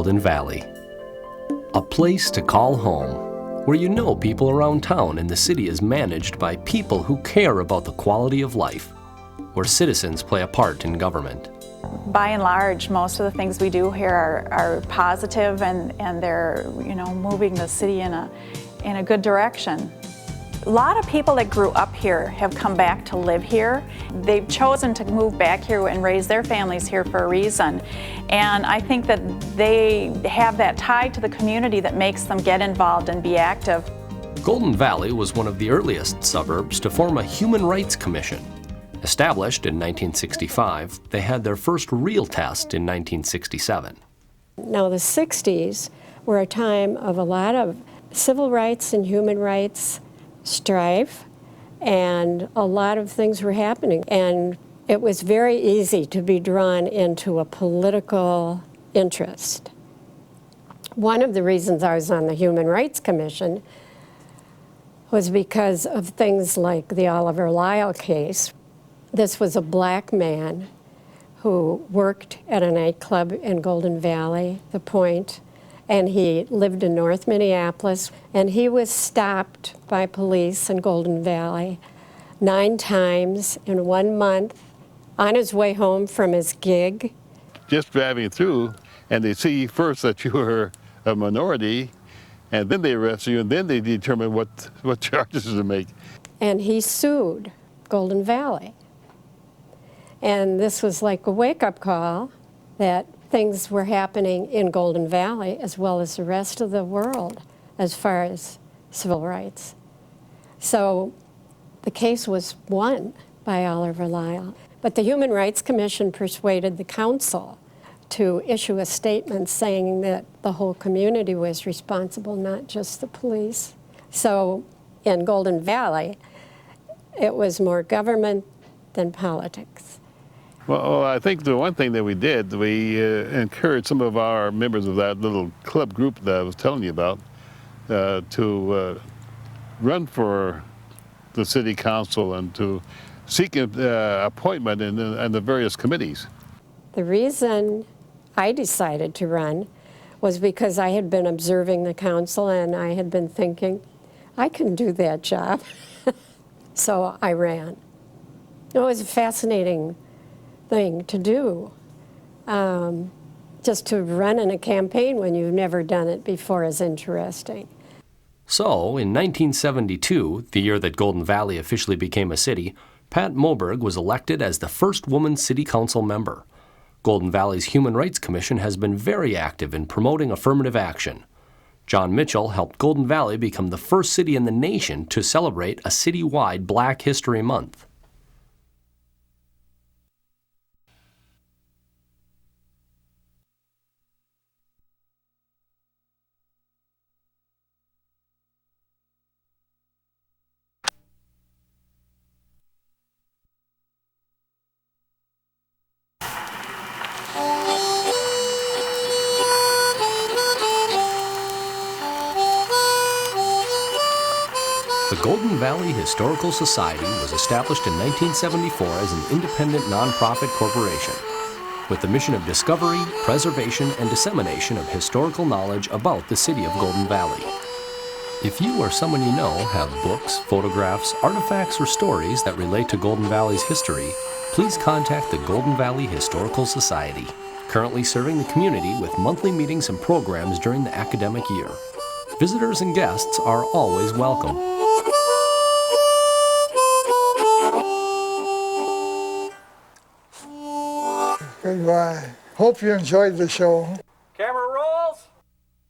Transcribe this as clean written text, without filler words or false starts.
Golden Valley. A place to call home, where you know people around town and the city is managed by people who care about the quality of life, where citizens play a part in government. By and large, most of the things we do here are positive and they're, moving the city in a good direction. A lot of people that grew up here have come back to live here. They've chosen to move back here and raise their families here for a reason. And I think that they have that tie to the community that makes them get involved and be active. Golden Valley was one of the earliest suburbs to form a Human Rights Commission. Established in 1965, they had their first real test in 1967. Now the 60s were a time of a lot of civil rights and human rights strife, and a lot of things were happening. And it was very easy to be drawn into a political interest. One of the reasons I was on the Human Rights Commission was because of things like the Oliver Lyle case. This was a black man who worked at a nightclub in Golden Valley, The Point, and he lived in North Minneapolis, and he was stopped by police in Golden Valley 9 times in 1 month on his way home from his gig. Just driving through, and they see first that you were a minority, and then they arrest you, and then they determine what charges to make. And he sued Golden Valley. And this was like a wake-up call that things were happening in Golden Valley as well as the rest of the world as far as civil rights. So the case was won by Oliver Lyle. But the Human Rights Commission persuaded the council to issue a statement saying that the whole community was responsible, not just the police. So in Golden Valley, it was more government than politics. Well, I think the one thing that we did, we encouraged some of our members of that little club group that I was telling you about to run for the city council and to seek appointment in the various committees. The reason I decided to run was because I had been observing the council and I had been thinking, I can do that job. So I ran. It was a fascinating thing to do, just to run in a campaign when you've never done it before is interesting. So, in 1972, the year that Golden Valley officially became a city, Pat Moberg was elected as the first woman city council member. Golden Valley's Human Rights Commission has been very active in promoting affirmative action. John Mitchell helped Golden Valley become the first city in the nation to celebrate a citywide Black History Month. The Golden Valley Historical Society was established in 1974 as an independent nonprofit corporation with the mission of discovery, preservation, and dissemination of historical knowledge about the city of Golden Valley. If you or someone you know have books, photographs, artifacts, or stories that relate to Golden Valley's history, please contact the Golden Valley Historical Society, currently serving the community with monthly meetings and programs during the academic year. Visitors and guests are always welcome. Goodbye. Hope you enjoyed the show.